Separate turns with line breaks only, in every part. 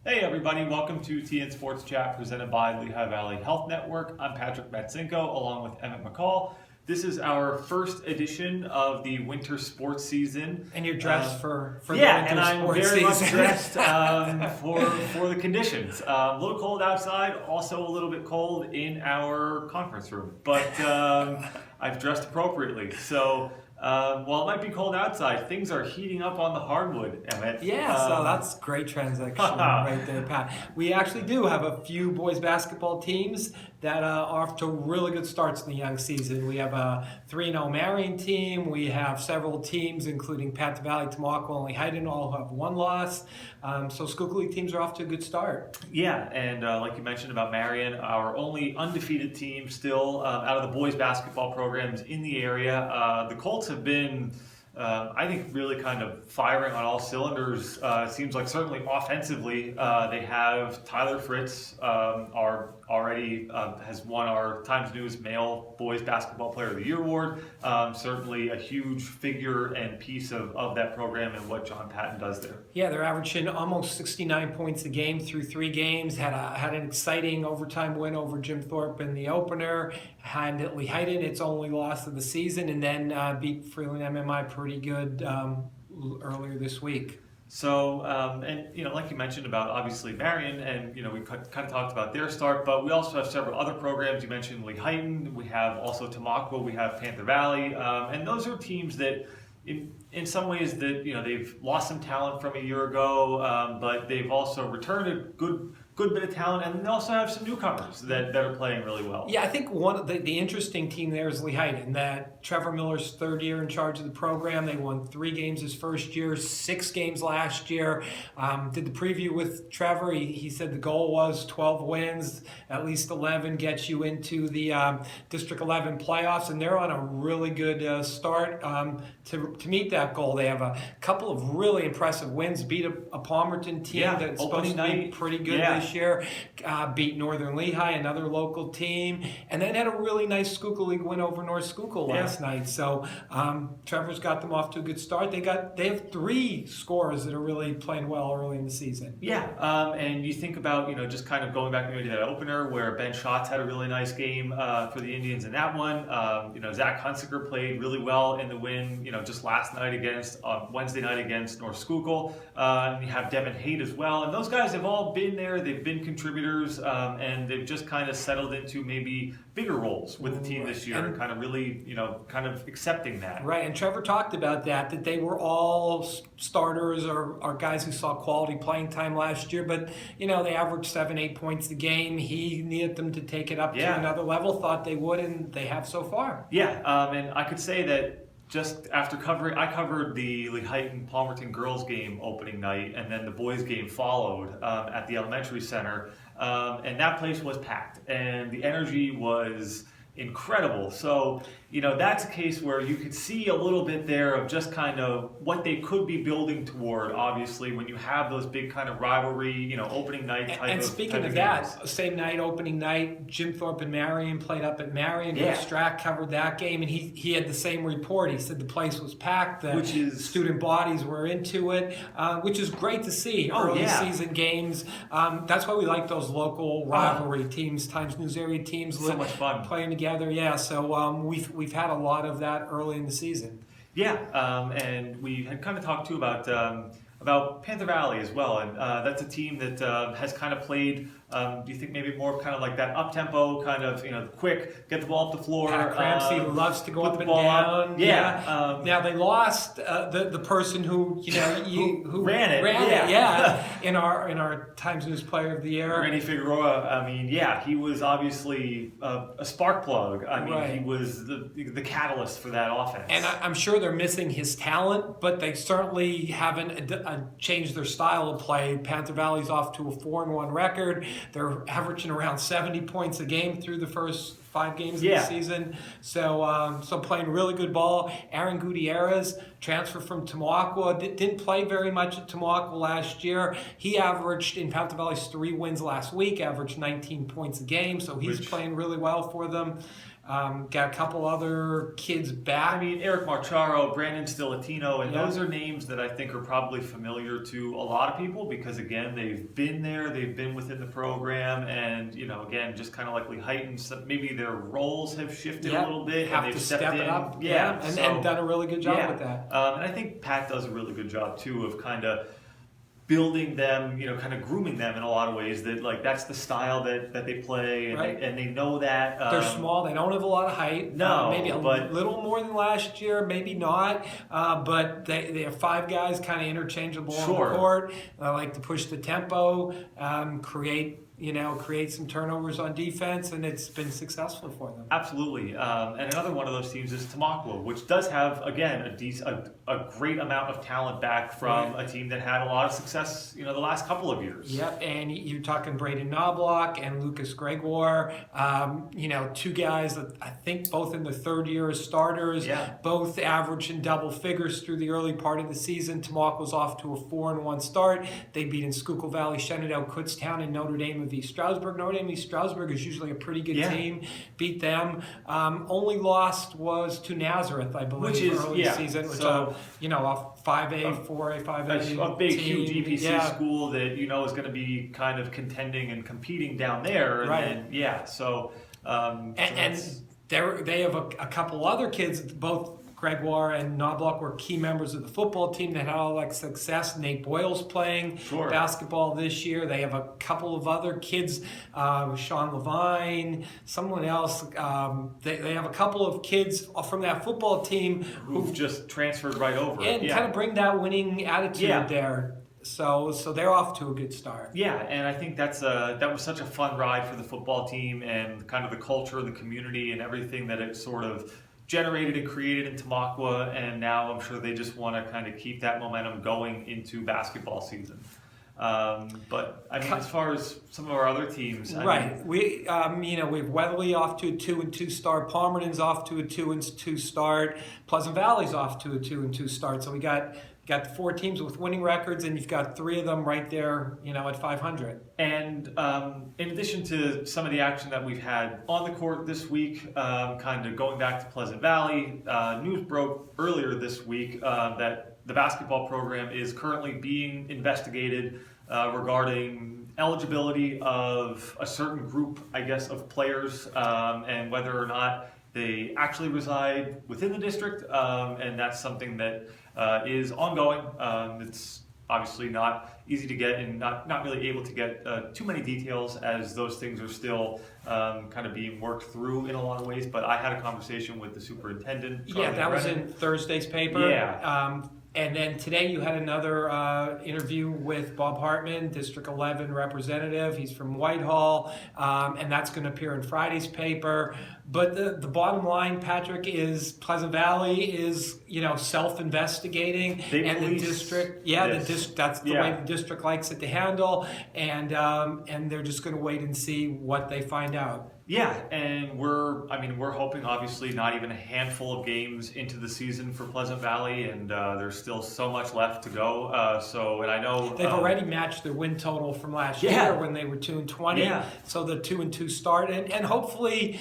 Hey everybody, welcome to TnSportsChat presented by Lehigh Valley Health Network. I'm Patrick Matsinko along with Emmett McCall. This is our first edition of the winter sports season.
And you're dressed for the
yeah,
winter
and I'm
sports
very much
season.
dressed for the conditions. A little cold outside, also a little bit cold in our conference room, but I've dressed appropriately. So while it might be cold outside, things are heating up on the hardwood, Emmett.
Yeah, so that's great transaction right there, Pat. We actually do have a few boys basketball teams that are off to really good starts in the young season. We have a 3-0 Marion team. We have several teams, including Panther Valley, Tamaqua, and Lehigh, all have one loss. So Schuylkill League teams are off to a good start.
Yeah, and like you mentioned about Marion, our only undefeated team still out of the boys basketball programs in the area. The Colts have been, I think, really kind of firing on all cylinders. It seems like certainly offensively, they have Tyler Fritz, already has won our Times News Male Boys Basketball Player of the Year award. Certainly a huge figure and piece of that program and what John Patton does there.
Yeah, they're averaging almost 69 points a game through 3 games. Had an exciting overtime win over Jim Thorpe in the opener. Had Lehigh its only loss of the season, and then beat Freeland MMI pretty good earlier this week.
So, and like you mentioned about obviously Marion, and we kind of talked about their start, but we also have several other programs. You mentioned Lehigh, we have also Tamaqua, we have Panther Valley, and those are teams that, in some ways, that they've lost some talent from a year ago, but they've also returned a good bit of talent, and they also have some newcomers that are playing really well.
Yeah, I think one of the interesting team there is Lehigh, in that Trevor Miller's third year in charge of the program. They won 3 games his first year, 6 games last year. Did the preview with Trevor. He said the goal was 12 wins, at least 11 gets you into the District 11 playoffs, and they're on a really good start to meet that goal. They have a couple of really impressive wins, beat a Palmerton team that's supposed to be pretty good this year, beat Northern Lehigh, another local team, and then had a really nice Schuylkill League win over North Schuylkill last night. So Trevor's got them off to a good start. They have 3 scorers that are really playing well early in the season.
Yeah, and you think about just kind of going back maybe to that opener where Ben Schatz had a really nice game for the Indians in that one. Zach Hunsaker played really well in the win. Just last night Wednesday night against North Schuylkill. And you have Devin Haight as well, and those guys have all been there. They've been contributors, and they've just kind of settled into maybe bigger roles with the team this year, and kind of really, kind of accepting that.
Right, and Trevor talked about that they were all starters or guys who saw quality playing time last year, but, they averaged 7-8 points a game. He needed them to take it up to another level, thought they would, and they have so far.
Yeah, and I could say that just after I covered the Lehigh Palmerton girls game opening night, and then the boys game followed at the elementary center, and that place was packed, and the energy was incredible. So, that's a case where you could see a little bit there of just kind of what they could be building toward, obviously, when you have those big kind of rivalry, opening night type of
And speaking of that, same night, opening night, Jim Thorpe and Marion played up at Marion.
Yeah.
Strack covered that game, and he had the same report. He said the place was packed, student bodies were into it, which is great to see. Early season games. That's why we like those local rivalry teams, Times News area teams.
So much fun.
Playing together, yeah. So we've had a lot of that early in the season.
Yeah, and we had kind of talked too about Panther Valley as well, and that's a team that has kind of played. Do you think maybe more kind of like that up-tempo kind of, quick, get the ball up the floor?
Pat Cramsey loves to go up and down.
Yeah.
Now they lost the person who who
ran it.
In our Times News Player of the Year.
Randy Figueroa. He was obviously a spark plug. He was the catalyst for that offense.
And I'm sure they're missing his talent, but they certainly haven't changed their style of play. Panther Valley's off to a 4-1 record. They're averaging around 70 points a game through the first 5 games of the season. So playing really good ball. Aaron Gutierrez, transfer from Tamaqua, didn't play very much at Tamaqua last year. He averaged, in Panther Valley's 3 wins last week, averaged 19 points a game, so he's playing really well for them. Got a couple other kids back.
I mean, Eric Marcharo, Brandon Stilatino, and
Yeah.
those are names that I think are probably familiar to a lot of people because, again, they've been there, they've been within the program, and, again, just kind of like Lehighton, maybe their roles have shifted a little bit.
Have
and
to
they've stepped
step
in.
it up.
Yeah.
And done a really good job with that.
And I think Pat does a really good job, too, of kind of building them, kind of grooming them in a lot of ways that that's the style that they play and,
Right.
they know that.
They're small. They don't have a lot of height.
No,
maybe a
but
little more than last year, maybe not. But they have 5 guys kind of interchangeable on
Sure.
the court. They like to push the tempo, create some turnovers on defense, and it's been successful for them.
Absolutely. And another one of those teams is Tamaqua, which does have, again, a great amount of talent back from a team that had a lot of success, the last couple of years.
Yep, and you're talking Braden Knobloch and Lucas Gregoire, 2 guys that I think both in the 3rd year as starters, both averaged in double figures through the early part of the season. Tamaqua was off to a 4-1 start. They beat in Schuylkill Valley, Shenandoah, Kutztown, and Notre Dame of East Stroudsburg. Notre Dame of East Stroudsburg is usually a pretty good team. Beat them. Only lost was to Nazareth, I believe,
Which is,
early season, which a 5A, 4A, 5A
a big,
team.
huge EPC school that is going to be kind of contending and competing down there. And
Right.
then, so
they have a couple other kids, both Gregoire and Knobloch were key members of the football team that had all that success. Nate Boyle's playing basketball this year. They have a couple of other kids, Sean Levine, someone else. They have a couple of kids from that football team
who've just transferred right over.
And kind of bring that winning attitude there. So they're off to a good start.
Yeah, and I think that was such a fun ride for the football team and kind of the culture of the community and everything that it sort of generated and created in Tamaqua, and now I'm sure they just want to kind of keep that momentum going into basketball season. But I mean, as far as some of our other teams,
we have Weatherly off to a 2-2 start, Palmerton's off to a 2-2 start, Pleasant Valley's off to a 2-2 start. So we got the 4 teams with winning records, and you've got 3 of them right there, at 500.
And in addition to some of the action that we've had on the court this week, kind of going back to Pleasant Valley, news broke earlier this week that the basketball program is currently being investigated regarding eligibility of a certain group, I guess, of players and whether or not they actually reside within the district, and that's something that is ongoing. It's obviously not easy to get and not really able to get too many details as those things are still kind of being worked through in a lot of ways. But I had a conversation with the superintendent.
That was in Thursday's paper.
Yeah.
And then today you had another interview with Bob Hartman, District 11 representative. He's from Whitehall, and that's going to appear in Friday's paper. But the bottom line, Patrick, is Pleasant Valley is self-investigating, and the district, that's the way the district likes it to handle, and they're just going to wait and see what they find out.
Yeah, and we're hoping obviously not even a handful of games into the season for Pleasant Valley, and there's still so much left to go. And I know
they've already matched their win total from last year when they were 2-20. Yeah. So the 2-2 start, and hopefully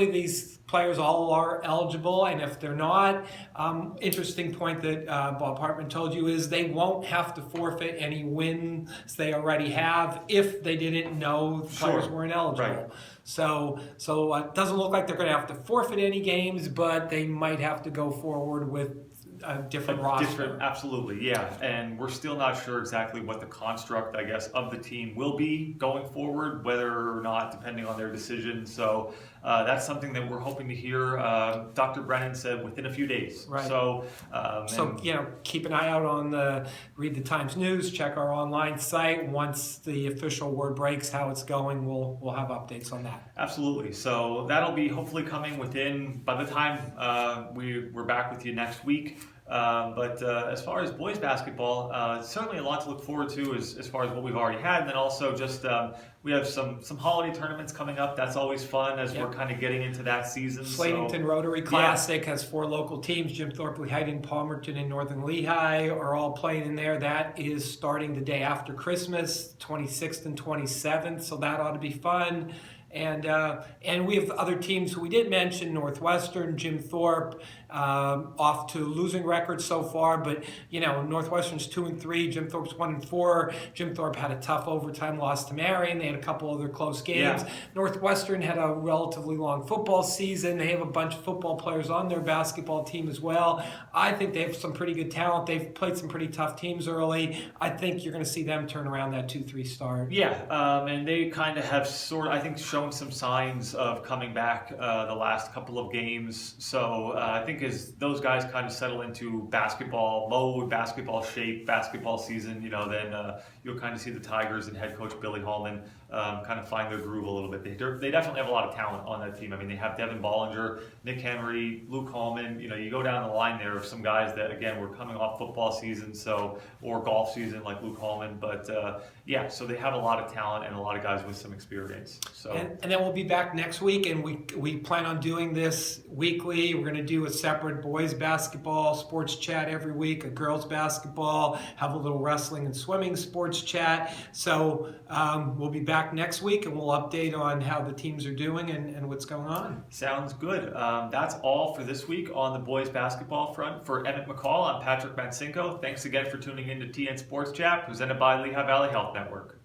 these players all are eligible, and if they're not, interesting point that Bob Hartman told you is they won't have to forfeit any wins they already have if they didn't know the players weren't eligible.
Right.
So it doesn't look like they're going to have to forfeit any games, but they might have to go forward with a different roster.
Absolutely, yeah. And we're still not sure exactly what the construct, I guess, of the team will be going forward, whether or not, depending on their decision. So that's something that we're hoping to hear. Dr. Brennan said within a few days.
Right.
So
keep an eye out on read the Times News, check our online site. Once the official word breaks how it's going, we'll have updates on that.
Absolutely. So that'll be hopefully coming by the time we're back with you next week. But as far as boys basketball, certainly a lot to look forward to as far as what we've already had. And then also just we have some holiday tournaments coming up. That's always fun as we're kind of getting into that season.
Slatington Rotary Classic has 4 local teams. Jim Thorpe, Lehighton, Palmerton, and Northern Lehigh are all playing in there. That is starting the day after Christmas, 26th and 27th. So that ought to be fun. And we have other teams who we did mention: Northwestern, Jim Thorpe, off to losing records so far, but Northwestern's 2-3, Jim Thorpe's 1-4. Jim Thorpe had a tough overtime loss to Marion. They had a couple other close games.
Yeah.
Northwestern had a relatively long football season. They have a bunch of football players on their basketball team as well. I think they have some pretty good talent. They've played some pretty tough teams early. I think you're going to see them turn around that 2-3 start.
Yeah, and they kind of have I think, shown some signs of coming back the last couple of games. So I think as those guys kind of settle into basketball mode, basketball shape, basketball season, then you'll kind of see the Tigers and head coach Billy Hallman kind of find their groove a little bit. They definitely have a lot of talent on that team. I mean, they have Devin Bollinger, Nick Henry, Luke Hallman. You go down the line there of some guys that, again, were coming off football season, or golf season like Luke Hallman. But so they have a lot of talent and a lot of guys with some experience. So
and then we'll be back next week, and we plan on doing this weekly. We're going to do a separate boys basketball sports chat every week, a girls basketball, have a little wrestling and swimming sports chat. So we'll be back next week, and we'll update on how the teams are doing and what's going on.
Sounds good. That's all for this week on the boys basketball front. For Emmett McCall, I'm Patrick Mancinko. Thanks again for tuning in to TN Sports Chat, presented by Lehigh Valley Health Network.